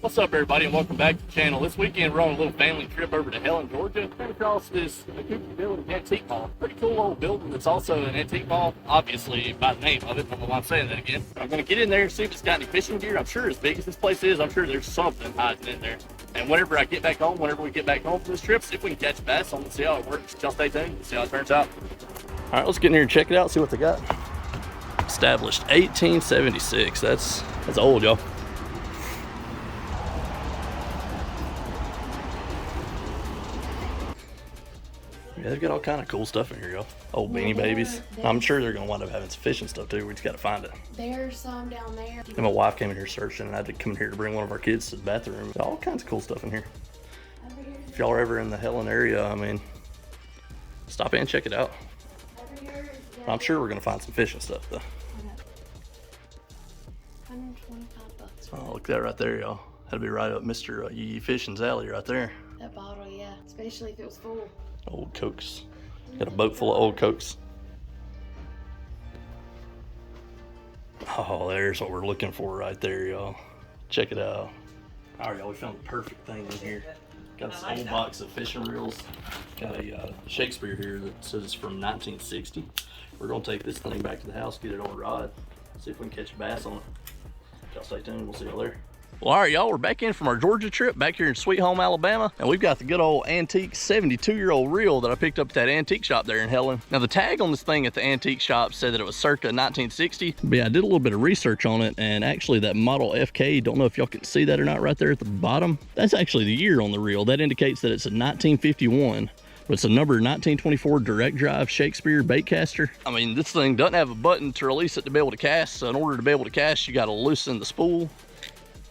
What's up, everybody, and welcome back to the channel. This weekend we're on a little family trip over to Helen, Georgia. Came across this Nacoochee Village Antique Mall. Pretty cool old building that's also an antique mall, obviously by the name of it. I don't know why I'm saying that again. I'm going to get in there and see if it's got any fishing gear. I'm sure as big as this place is, I'm sure there's something hiding in there. And whenever we get back home from this trip, see if we can catch bass. I'm going to see how it works. Y'all stay tuned and see how it turns out. All right, let's get in here and check it out, see what they got. Established 1876. That's old, y'all. Yeah, they've got all kind of cool stuff in here, y'all. Old beanie babies. I'm sure they're gonna wind up having some fishing stuff too. We just gotta find it. There's some down there. And my wife came in here searching, and I had to come in here to bring one of our kids to the bathroom. All kinds of cool stuff in here. If y'all are ever in the Helen area, I mean, stop in and check it out. I'm sure we're gonna find some fishing stuff though. 125 bucks. Oh, look at that right there, y'all. That'd be right up Mr. Yee Fishing's alley right there. That bottle, yeah. Especially if it was full. Old Cokes. Got a boat full of old Cokes. Oh, there's what we're looking for right there, y'all. Check it out. All right, y'all, we found the perfect thing in here. Got this old box of fishing reels. Got a Shakespeare here that says it's from 1960. We're gonna take this thing back to the house, get it on a rod, see if we can catch a bass on it. Y'all stay tuned, we'll see y'all there. Well, all right, y'all, we're back in from our Georgia trip back here in Sweet Home, Alabama, and we've got the good old antique 72-year-old reel that I picked up at that antique shop there in Helen. Now, the tag on this thing at the antique shop said that it was circa 1960, but yeah, I did a little bit of research on it, and actually that model FK, don't know if y'all can see that or not right there at the bottom. That's actually the year on the reel. That indicates that it's a 1951. But it's a number 1924 direct drive Shakespeare baitcaster. I mean, this thing doesn't have a button to release it to be able to cast. So in order to be able to cast, you got to loosen the spool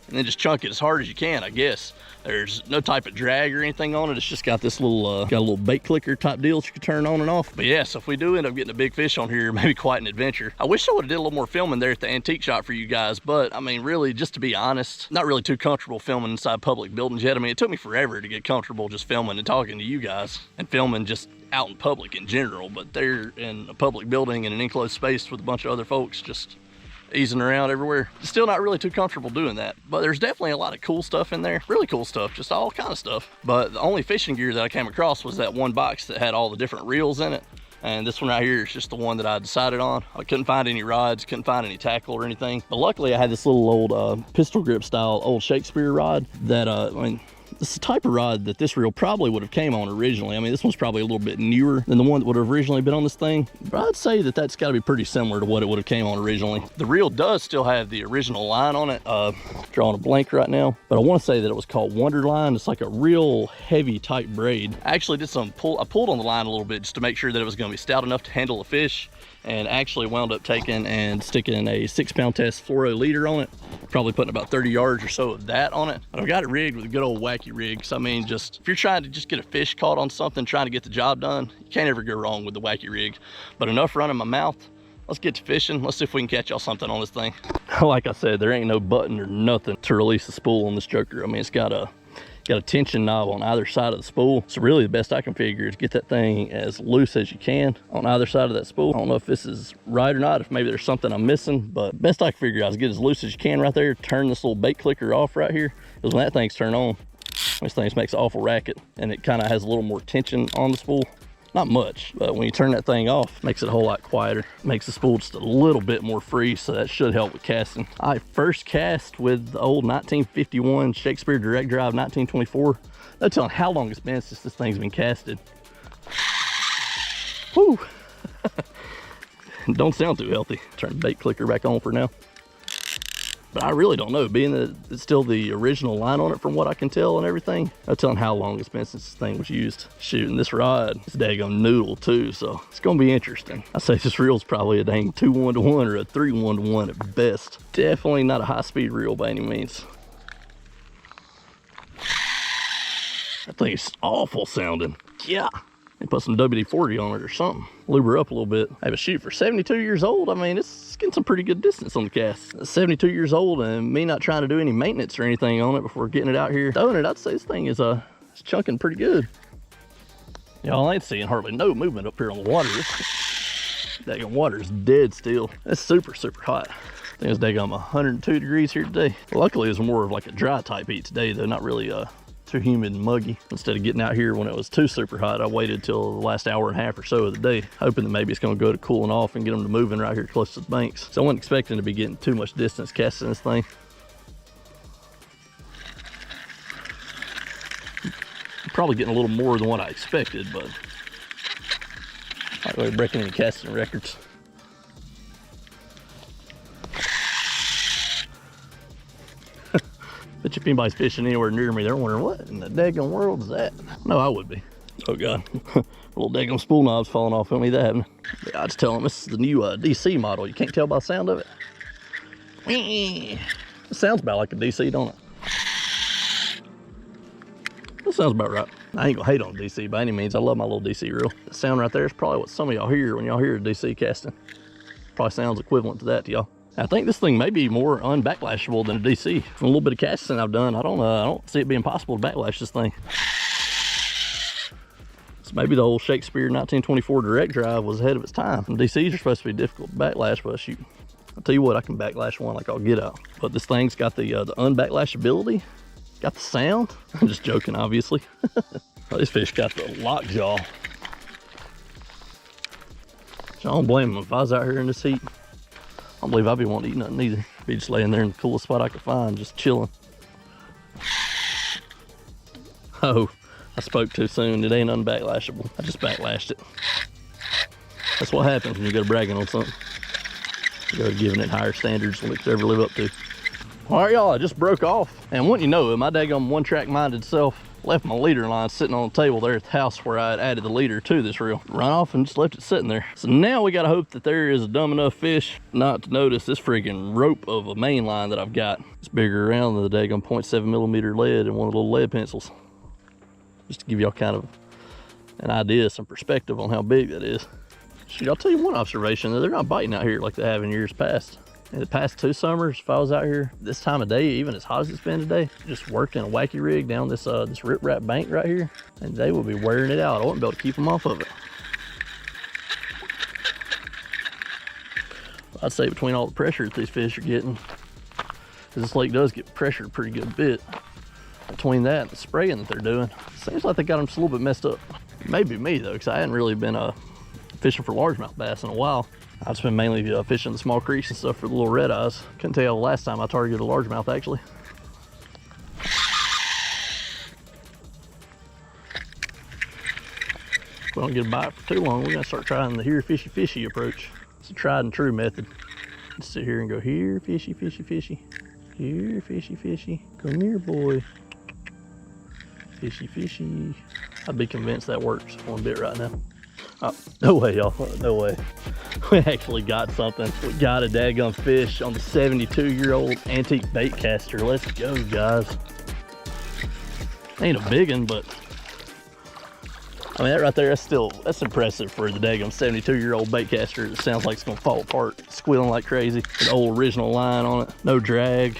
and then just chunk it as hard as you can, I guess. There's no type of drag or anything on it. It's just got this little, got a little bait clicker type deal that you can turn on and off. But yeah, so if we do end up getting a big fish on here, maybe quite an adventure. I wish I would have did a little more filming there at the antique shop for you guys, but I mean, really, just to be honest, not really too comfortable filming inside public buildings yet. I mean, it took me forever to get comfortable just filming and talking to you guys and filming just out in public in general, but they're in a public building in an enclosed space with a bunch of other folks just easing around everywhere. Still not really too comfortable doing that, but there's definitely a lot of cool stuff in there. Really cool stuff, just all kind of stuff. But the only fishing gear that I came across was that one box that had all the different reels in it. And this one right here is just the one that I decided on. I couldn't find any rods, couldn't find any tackle or anything. But luckily I had this little old pistol grip style old Shakespeare rod that, I mean, this is the type of rod that this reel probably would have came on originally. I mean, this one's probably a little bit newer than the one that would have originally been on this thing, but I'd say that that's got to be pretty similar to what it would have came on originally. The reel does still have the original line on it. Drawing a blank right now, but I want to say that it was called Wonderline. It's like a real heavy type braid. I actually did I pulled on the line a little bit just to make sure that it was going to be stout enough to handle a fish, and actually wound up taking and sticking a 6-pound test fluoro leader on it, probably putting about 30 yards or so of that on it. But I've got it rigged with a good old wacky rig. So I mean, just if you're trying to just get a fish caught on something, trying to get the job done, you can't ever go wrong with the wacky rig. But enough running my mouth, let's get to fishing. Let's see if we can catch y'all something on this thing. Like I said, there ain't no button or nothing to release the spool on this joker. I mean, it's got a tension knob on either side of the spool. So really the best I can figure is get that thing as loose as you can on either side of that spool. I don't know if this is right or not, if maybe there's something I'm missing, but best I can figure out is get as loose as you can right there. Turn this little bait clicker off right here, because when that thing's turned on, this thing makes an awful racket, and it kind of has a little more tension on the spool. Not much, but when you turn that thing off, it makes it a whole lot quieter. Makes the spool just a little bit more free, so that should help with casting. I first cast with the old 1951 Shakespeare direct drive 1924. No telling how long it's been since this thing's been casted. Whew. Don't sound too healthy. Turn the bait clicker back on for now. But I really don't know, being that it's still the original line on it from what I can tell and everything. No telling how long it's been since this thing was used. Shooting this rod, it's daggone noodle too, so it's gonna be interesting. I say this reel's probably a dang 2-1-1 or a 3-1-1 at best. Definitely not a high-speed reel by any means. That thing is awful sounding. Yeah. And put some WD-40 on it or something. Lube her up a little bit. Hey, but shoot, for 72 years old, I mean, it's getting some pretty good distance on the cast. 72 years old, and me not trying to do any maintenance or anything on it before getting it out here. Throwing it, I'd say this thing is it's chunking pretty good. Y'all ain't seeing hardly no movement up here on the water. That water is dead still. It's super, super hot. I think it's daggum 102 degrees here today. Luckily, it was more of like a dry type heat today, though, not really too humid and muggy. Instead of getting out here when it was too super hot, I waited till the last hour and a half or so of the day, hoping that maybe it's going to go to cooling off and get them to moving right here close to the banks. So I wasn't expecting to be getting too much distance casting this thing. Probably getting a little more than what I expected, but not really breaking any casting records. Bet you if anybody's fishing anywhere near me, they're wondering what in the daggone world is that? No, I would be. Oh God, little daggone spool knobs falling off on me. That happening. Yeah, I just tell them this is the new DC model. You can't tell by the sound of it. It sounds about like a DC, don't it? That sounds about right. I ain't gonna hate on DC by any means. I love my little DC reel. The sound right there is probably what some of y'all hear when y'all hear a DC casting. Probably sounds equivalent to that to y'all. I think this thing may be more unbacklashable than a DC. From a little bit of casting I've done, I don't see it being possible to backlash this thing. So maybe the old Shakespeare 1924 direct drive was ahead of its time. And DCs are supposed to be difficult to backlash, but shoot, I'll tell you what, I can backlash one like I'll get out. But this thing's got the unbacklashability, got the sound. I'm just joking, obviously. Oh, this fish got the lockjaw. So I don't blame him if I was out here in this heat. I don't believe I'd be wanting to eat nothing either. Be just laying there in the coolest spot I could find, just chilling. Oh, I spoke too soon. It ain't unbacklashable. I just backlashed it. That's what happens when you go bragging on something. You go giving it higher standards than it could ever live up to. All right, y'all, I just broke off. And wouldn't you know it, my daggone one-track minded self left my leader line sitting on the table there at the house where I had added the leader to this reel. Run off and just left it sitting there. So now we gotta hope that there is a dumb enough fish not to notice this friggin' rope of a main line that I've got. It's bigger around than the daggone 0.7mm lead and one of the little lead pencils. Just to give y'all kind of an idea, some perspective on how big that is. Shoot, I'll tell you one observation, they're not biting out here like they have in years past. In the past 2 summers, if I was out here this time of day, even as hot as it's been today, just worked in a wacky rig down this this riprap bank right here, and they would be wearing it out. I wouldn't be able to keep them off of it. I'd say between all the pressure that these fish are getting, because this lake does get pressured a pretty good bit, between that and the spraying that they're doing, it seems like they got them just a little bit messed up. Maybe me though, because I hadn't really been fishing for largemouth bass in a while. I've just been mainly fishing the small creeks and stuff for the little red eyes. Couldn't tell you the last time I targeted a largemouth actually. If we don't get a bite for too long, we're gonna start trying the here fishy fishy approach. It's a tried and true method. Just sit here and go here fishy fishy fishy. Here fishy fishy. Come here boy. Fishy fishy. I'd be convinced that works on a bit right now. Oh, no way, y'all. No way. We actually got something. We got a daggum fish on the 72-year-old antique baitcaster. Let's go, guys. Ain't a big one, but I mean, that right there, that's impressive for the daggum 72-year-old baitcaster. It sounds like it's gonna fall apart, squealing like crazy. The old original line on it, no drag.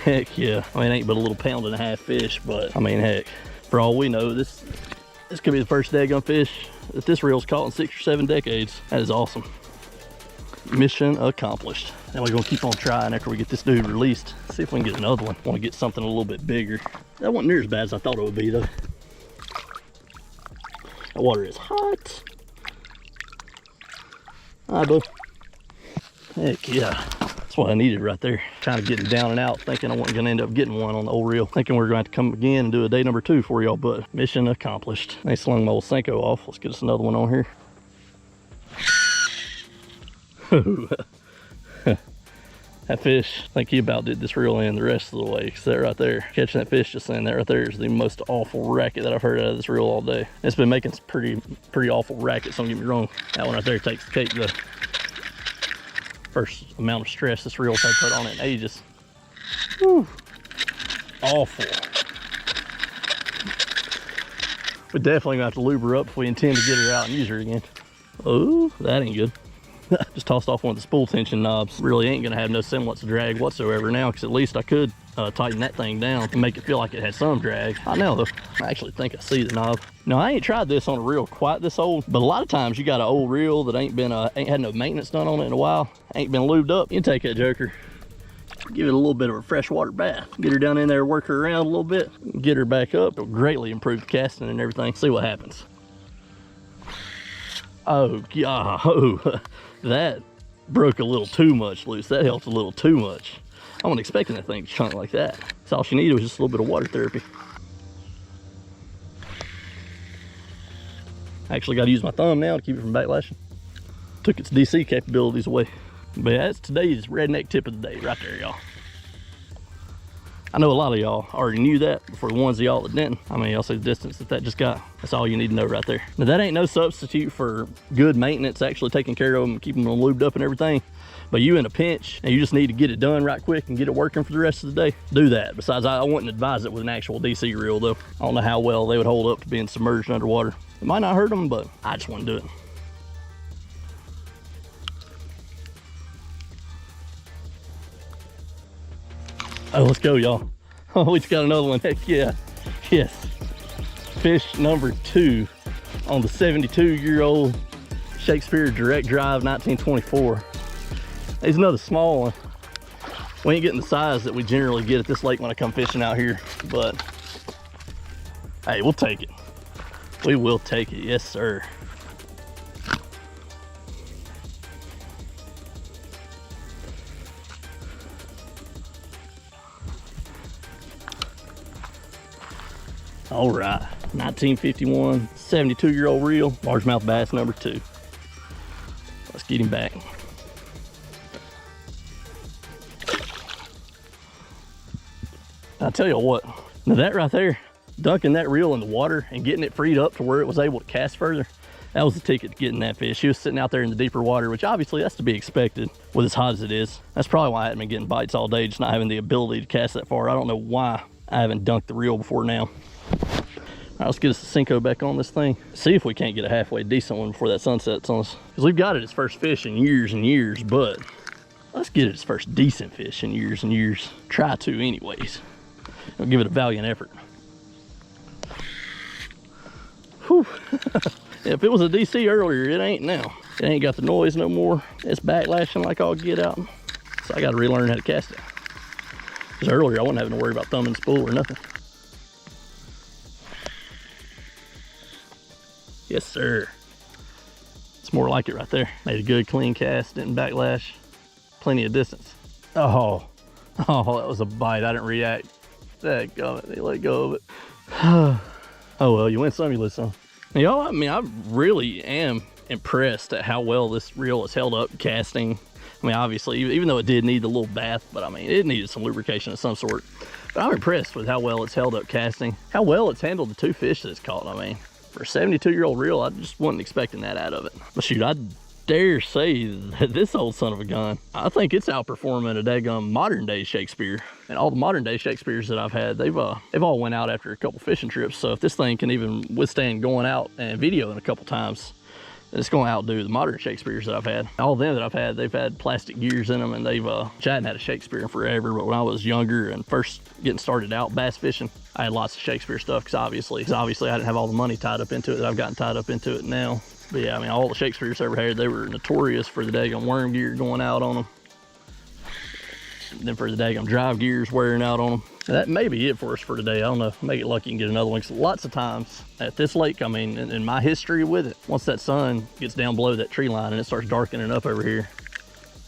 Heck yeah. I mean, it ain't but a little 1.5 pound fish, but I mean, heck. For all we know, this could be the first daggum fish that this reel's caught in 6 or 7 decades. That is awesome. Mission accomplished. Now we're gonna keep on trying after we get this dude released. See if we can get another one. Want to get something a little bit bigger. That wasn't near as bad as I thought it would be though. That water is hot. Hi, bud. Heck yeah. That's what I needed right there. Kind of getting down and out, thinking I wasn't gonna end up getting one on the old reel. Thinking we're going to have to come again and do a day number 2 for y'all, but mission accomplished. I slung my old Senko off. Let's get us another one on here. That fish, I think he about did this reel in the rest of the way, because that right there, catching that fish just saying that right there is the most awful racket that I've heard out of this reel all day. It's been making some pretty awful rackets, don't get me wrong. That one right there takes the cake though. First amount of stress this reel's had put on it in ages. Whew. Awful. We're definitely gonna have to lube her up if we intend to get her out and use her again. Oh, that ain't good. Just tossed off one of the spool tension knobs. Really ain't gonna have no semblance of drag whatsoever now, because at least I could tighten that thing down and make it feel like it had some drag. I know though, I actually think I see the knob. Now I ain't tried this on a reel quite this old, but a lot of times you got an old reel that ain't had no maintenance done on it in a while, ain't been lubed up. You can take that joker, give it a little bit of a freshwater bath, get her down in there, work her around a little bit, get her back up. It'll greatly improve the casting and everything. See what happens. Oh yeah, oh, that broke a little too much loose. That helped a little too much. I wasn't expecting that thing to chunk like that. So all she needed was just a little bit of water therapy. I actually got to use my thumb now to keep it from backlashing. Took its DC capabilities away. But yeah, that's today's redneck tip of the day right there, y'all. I know a lot of y'all already knew that, but for the ones of y'all that didn't, I mean, y'all see the distance that just got. That's all you need to know right there. Now that ain't no substitute for good maintenance, actually taking care of them, keeping them lubed up and everything. But you in a pinch and you just need to get it done right quick and get it working for the rest of the day, do that. Besides, I wouldn't advise it with an actual DC reel though. I don't know how well they would hold up to being submerged underwater. It might not hurt them, but I just wouldn't do it. Oh, let's go, y'all. Oh, we just got another one. Heck yeah. Yes. Fish number 2 on the 72-year-old Shakespeare Direct Drive 1924. There's another small one. We ain't getting the size that we generally get at this lake when I come fishing out here, but hey, we'll take it. We will take it. Yes, sir. All right, 1951, 72-year-old reel, largemouth bass number 2. Let's get him back. I'll tell you what, now that right there, dunking that reel in the water and getting it freed up to where it was able to cast further, that was the ticket to getting that fish. She was sitting out there in the deeper water, which obviously that's to be expected with as hot as it is. That's probably why I hadn't been getting bites all day, just not having the ability to cast that far. I don't know why I haven't dunked the reel before now. All right, let's get us a Senko back on this thing. See if we can't get a halfway decent one before that sun sets on us. Because we've got it its first fish in years and years, but let's get it its first decent fish in years and years. Try to anyways. I'll give it a valiant effort. Whew. If it was a DC earlier, it ain't now. It ain't got the noise no more. It's backlashing like all get out. So I got to relearn how to cast it. Because earlier I wasn't having to worry about thumbing the spool or nothing. Yes, sir. It's more like it right there. Made a good clean cast, didn't backlash. Plenty of distance. Oh, that was a bite. I didn't react. Dadgummit, they let go of it. Oh well, you win some, you lose some. Y'all, I mean, I really am impressed at how well this reel has held up casting. I mean, obviously, even though it did need a little bath, but I mean, it needed some lubrication of some sort. But I'm impressed with how well it's held up casting, how well it's handled the 2 fish that it's caught. I mean, for a 72-year-old reel, I just wasn't expecting that out of it. But shoot, I dare say that this old son of a gun, I think it's outperforming a daggum modern day Shakespeare. And all the modern day Shakespeares that I've had, they've all went out after a couple fishing trips. So if this thing can even withstand going out and videoing a couple times, it's going to outdo the modern Shakespeares that I've had. All of them that I've had, they've had plastic gears in them, and I hadn't had a Shakespeare in forever, but when I was younger and first getting started out bass fishing, I had lots of Shakespeare stuff because obviously I didn't have all the money tied up into it that I've gotten tied up into it now. But yeah, I mean, all the Shakespeares I ever had, they were notorious for the daggum worm gear going out on them. And then for the daggum drive gears wearing out on them. And that may be it for us for today. I don't know, make it lucky and get another one. Because lots of times at this lake, I mean, in my history with it, once that sun gets down below that tree line and it starts darkening up over here,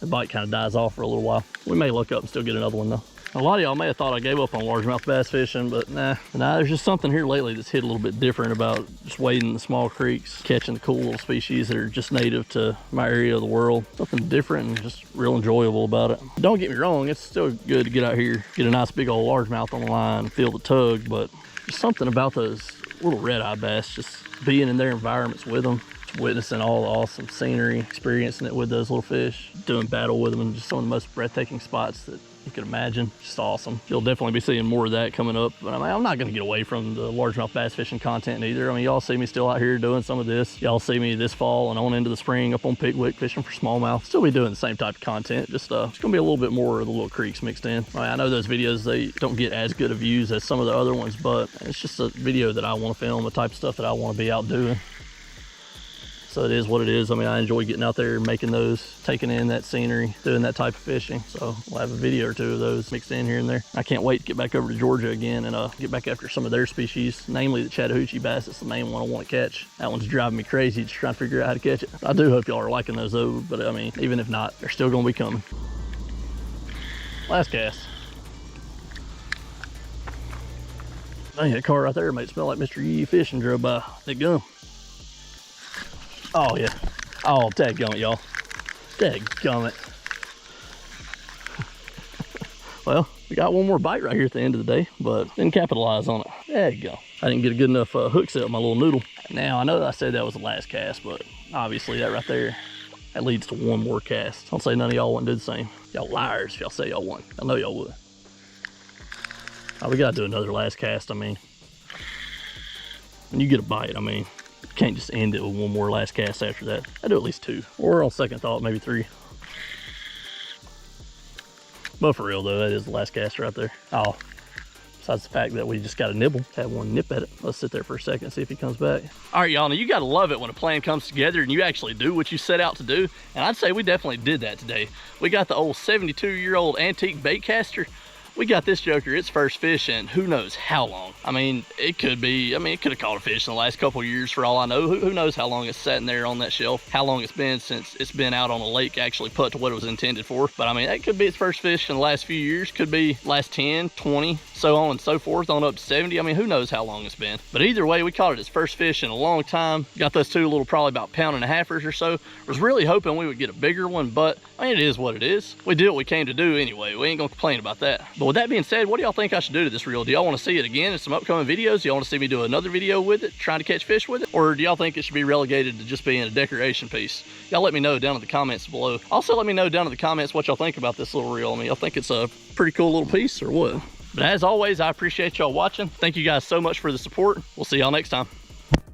the bite kind of dies off for a little while. We may look up and still get another one though. A lot of y'all may have thought I gave up on largemouth bass fishing, but nah, there's just something here lately that's hit a little bit different about just wading the small creeks, catching the cool little species that are just native to my area of the world. Something different and just real enjoyable about it. Don't get me wrong, it's still good to get out here, get a nice big old largemouth on the line, feel the tug, but there's something about those little red-eye bass, just being in their environments with them. It's just witnessing all the awesome scenery, experiencing it with those little fish, doing battle with them in just some of the most breathtaking spots that you could imagine. Just awesome. You'll definitely be seeing more of that coming up. But I mean, I'm not going to get away from the largemouth bass fishing content either. I mean, y'all see me still out here doing some of this. Y'all see me this fall and on into the spring up on Pickwick fishing for smallmouth. Still be doing the same type of content. Just it's going to be a little bit more of the little creeks mixed in. I mean, I know those videos, they don't get as good of views as some of the other ones, but it's just a video that I want to film, the type of stuff that I want to be out doing. So it is what it is. I mean, I enjoy getting out there, making those, taking in that scenery, doing that type of fishing. So we'll have a video or two of those mixed in here and there. I can't wait to get back over to Georgia again and get back after some of their species, namely the Chattahoochee bass. It's the main one I want to catch. That one's driving me crazy, just trying to figure out how to catch it. I do hope y'all are liking those though, but I mean, even if not, they're still gonna be coming. Last cast. Dang, that car right there might smell like Mr. Yee fishing drove by. That gum. Oh yeah. Oh, dadgummit, y'all. Dadgummit. Well, we got one more bite right here at the end of the day, but didn't capitalize on it. There you go. I didn't get a good enough hook set with my little noodle. Now, I know that I said that was the last cast, but obviously that right there, that leads to one more cast. Don't say none of y'all wouldn't do the same. Y'all liars if y'all say y'all wouldn't. I know y'all would. Oh, we gotta do another last cast. I mean, when you get a bite, I mean, can't just end it with one more last cast after that. I do at least two, or on second thought, maybe three. But for real though, that is the last cast right there. Oh, besides the fact that we just got a nibble, had one nip at it. Let's sit there for a second and see if he comes back. All right, y'all, now you gotta love it when a plan comes together and you actually do what you set out to do. And I'd say we definitely did that today. We got the old 72-year-old antique baitcaster. We got this joker, its first fish in who knows how long. I mean, it could have caught a fish in the last couple of years for all I know. Who knows how long it's sitting there on that shelf, how long it's been since it's been out on a lake actually put to what it was intended for. But I mean, that could be its first fish in the last few years, could be last 10, 20, so on and so forth, on up to 70. I mean, who knows how long it's been. But either way, we caught it its first fish in a long time. Got those two little, probably about £1.5 or so. Was really hoping we would get a bigger one, but I mean, it is what it is. We did what we came to do anyway. We ain't gonna complain about that. But with that being said, what do y'all think I should do to this reel? Do y'all want to see it again in some upcoming videos? Do y'all want to see me do another video with it, trying to catch fish with it? Or do y'all think it should be relegated to just being a decoration piece? Y'all let me know down in the comments below. Also, let me know down in the comments what y'all think about this little reel. I mean, y'all think it's a pretty cool little piece or what? But as always, I appreciate y'all watching. Thank you guys so much for the support. We'll see y'all next time.